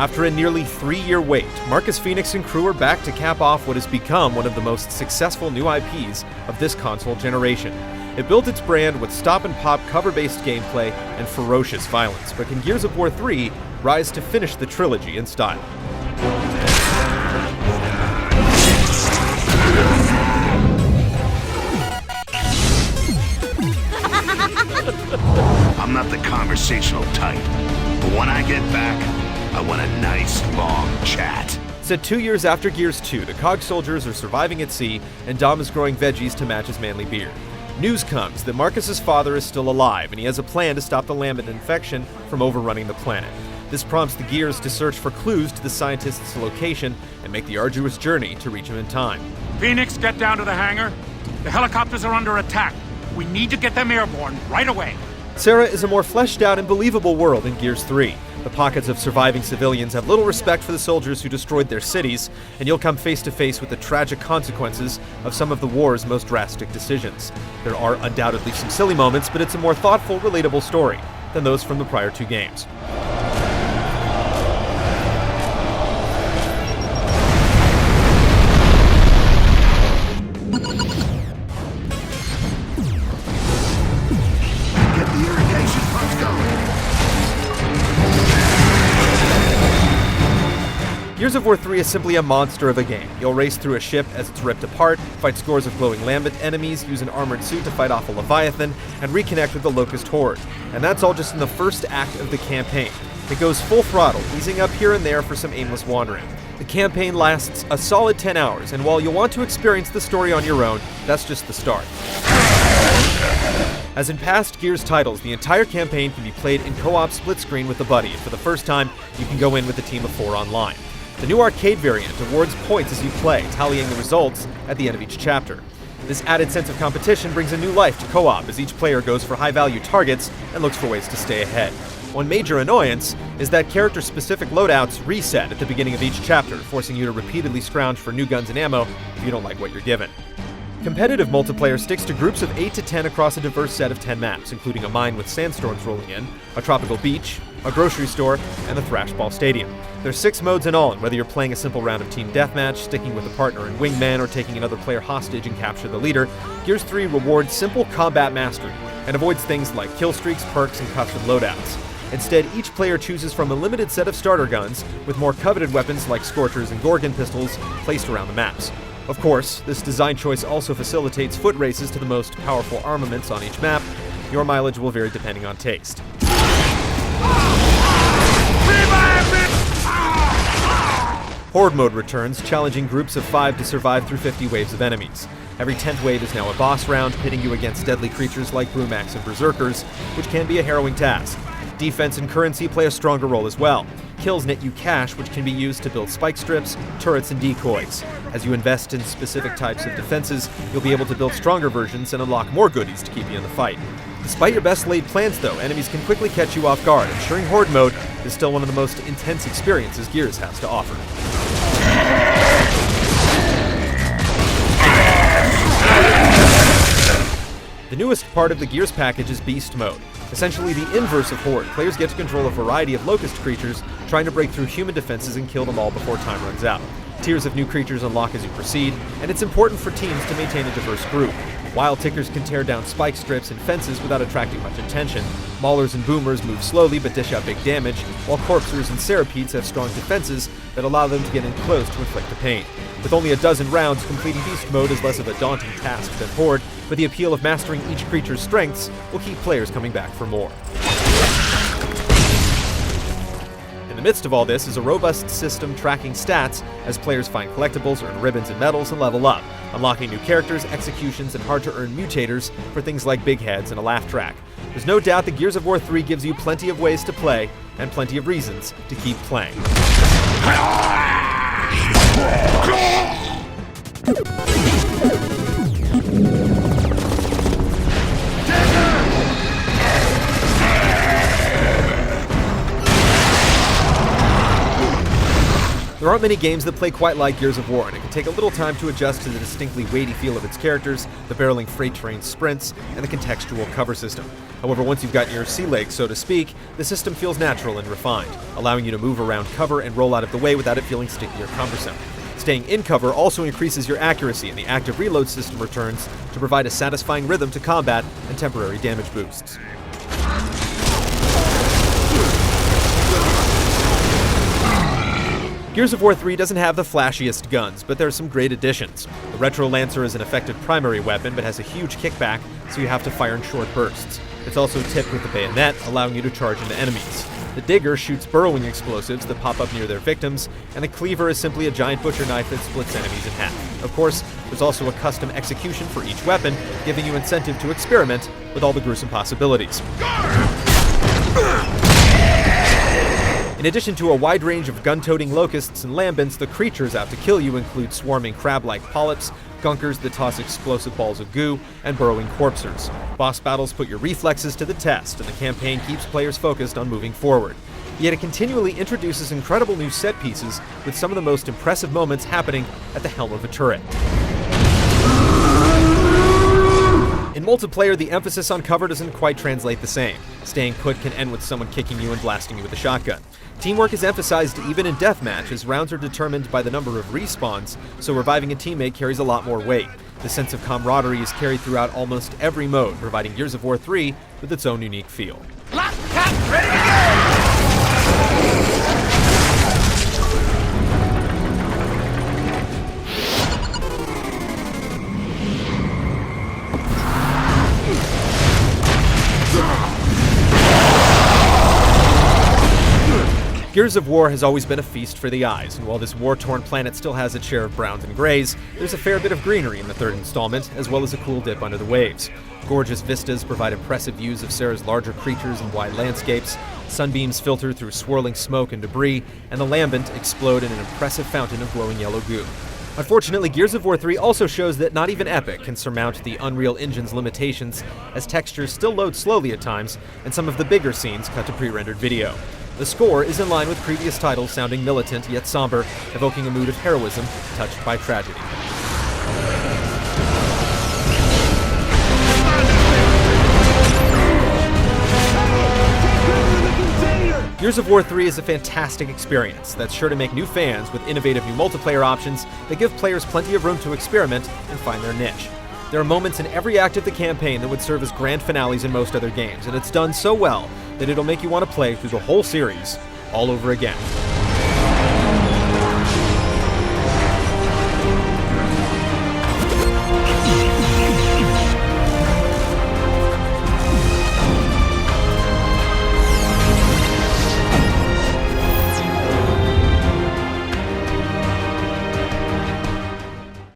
After a nearly 3-year wait, Marcus Phoenix and crew are back to cap off what has become one of the most successful new IPs of this console generation. It built its brand with stop-and-pop cover-based gameplay and ferocious violence, but can Gears of War 3 rise to finish the trilogy in style? I'm not the conversational type, but when I get back, I want a nice, long chat. Set 2 years after Gears 2, the COG soldiers are surviving at sea, and Dom is growing veggies to match his manly beard. News comes that Marcus's father is still alive, and he has a plan to stop the lambent infection from overrunning the planet. This prompts the Gears to search for clues to the scientist's location and make the arduous journey to reach him in time. Phoenix, get down to the hangar. The helicopters are under attack. We need to get them airborne right away. Sarah is a more fleshed out and believable world in Gears 3. The pockets of surviving civilians have little respect for the soldiers who destroyed their cities, and you'll come face to face with the tragic consequences of some of the war's most drastic decisions. There are undoubtedly some silly moments, but it's a more thoughtful, relatable story than those from the prior 2 games. Gears of War 3 is simply a monster of a game. You'll race through a ship as it's ripped apart, fight scores of glowing lambent enemies, use an armored suit to fight off a Leviathan, and reconnect with the Locust Horde. And that's all just in the first act of the campaign. It goes full throttle, easing up here and there for some aimless wandering. The campaign lasts a solid 10 hours, and while you'll want to experience the story on your own, that's just the start. As in past Gears titles, the entire campaign can be played in co-op split screen with a buddy, and for the first time, you can go in with a team of 4 online. The new arcade variant awards points as you play, tallying the results at the end of each chapter. This added sense of competition brings a new life to co-op as each player goes for high-value targets and looks for ways to stay ahead. One major annoyance is that character-specific loadouts reset at the beginning of each chapter, forcing you to repeatedly scrounge for new guns and ammo if you don't like what you're given. Competitive multiplayer sticks to groups of 8 to 10 across a diverse set of 10 maps, including a mine with sandstorms rolling in, a tropical beach, a grocery store, and the Thrashball Stadium. There's 6 modes in all, and whether you're playing a simple round of team deathmatch, sticking with a partner in Wingman, or taking another player hostage and capture the leader, Gears 3 rewards simple combat mastery and avoids things like kill streaks, perks, and custom loadouts. Instead, each player chooses from a limited set of starter guns, with more coveted weapons like Scorchers and Gorgon pistols placed around the maps. Of course, this design choice also facilitates foot races to the most powerful armaments on each map. Your mileage will vary depending on taste. Horde Mode returns, challenging groups of 5 to survive through 50 waves of enemies. Every 10th wave is now a boss round, pitting you against deadly creatures like Brumax and Berserkers, which can be a harrowing task. Defense and currency play a stronger role as well. Kills net you cash, which can be used to build spike strips, turrets, and decoys. As you invest in specific types of defenses, you'll be able to build stronger versions and unlock more goodies to keep you in the fight. Despite your best laid plans though, enemies can quickly catch you off guard, ensuring Horde Mode is still one of the most intense experiences Gears has to offer. The newest part of the Gears package is Beast Mode. Essentially the inverse of Horde, players get to control a variety of locust creatures, trying to break through human defenses and kill them all before time runs out. Tiers of new creatures unlock as you proceed, and it's important for teams to maintain a diverse group. Wild tickers can tear down spike strips and fences without attracting much attention. Maulers and boomers move slowly but dish out big damage, while corpsers and centipedes have strong defenses that allow them to get in close to inflict the pain. With only a dozen rounds, completing Beast Mode is less of a daunting task than Horde, but the appeal of mastering each creature's strengths will keep players coming back for more. In the midst of all this is a robust system tracking stats as players find collectibles, earn ribbons and medals, and level up, unlocking new characters, executions, and hard-to-earn mutators for things like big heads and a laugh track. There's no doubt that Gears of War 3 gives you plenty of ways to play, and plenty of reasons to keep playing. The There aren't many games that play quite like Gears of War, and it can take a little time to adjust to the distinctly weighty feel of its characters, the barreling freight train sprints, and the contextual cover system. However, once you've gotten your sea legs, so to speak, the system feels natural and refined, allowing you to move around cover and roll out of the way without it feeling sticky or cumbersome. Staying in cover also increases your accuracy, and the active reload system returns to provide a satisfying rhythm to combat and temporary damage boosts. Gears of War 3 doesn't have the flashiest guns, but there are some great additions. The Retro Lancer is an effective primary weapon, but has a huge kickback, so you have to fire in short bursts. It's also tipped with the bayonet, allowing you to charge into enemies. The Digger shoots burrowing explosives that pop up near their victims, and the Cleaver is simply a giant butcher knife that splits enemies in half. Of course, there's also a custom execution for each weapon, giving you incentive to experiment with all the gruesome possibilities. In addition to a wide range of gun-toting locusts and lambents, the creatures out to kill you include swarming crab-like polyps, gunkers that toss explosive balls of goo, and burrowing corpsers. Boss battles put your reflexes to the test, and the campaign keeps players focused on moving forward. Yet it continually introduces incredible new set pieces, with some of the most impressive moments happening at the helm of a turret. In multiplayer, the emphasis on cover doesn't quite translate the same. Staying put can end with someone kicking you and blasting you with a shotgun. Teamwork is emphasized even in deathmatch, as rounds are determined by the number of respawns, so reviving a teammate carries a lot more weight. The sense of camaraderie is carried throughout almost every mode, providing Gears of War 3 with its own unique feel. Lock, cat, ready to go! Gears of War has always been a feast for the eyes, and while this war-torn planet still has its share of browns and grays, there's a fair bit of greenery in the third installment, as well as a cool dip under the waves. Gorgeous vistas provide impressive views of Sarah's larger creatures and wide landscapes, sunbeams filter through swirling smoke and debris, and the lambent explode in an impressive fountain of glowing yellow goo. Unfortunately, Gears of War 3 also shows that not even Epic can surmount the Unreal Engine's limitations, as textures still load slowly at times, and some of the bigger scenes cut to pre-rendered video. The score is in line with previous titles, sounding militant yet somber, evoking a mood of heroism touched by tragedy. Gears of War 3 is a fantastic experience that's sure to make new fans with innovative new multiplayer options that give players plenty of room to experiment and find their niche. There are moments in every act of the campaign that would serve as grand finales in most other games, and it's done so well that it'll make you want to play through the whole series all over again.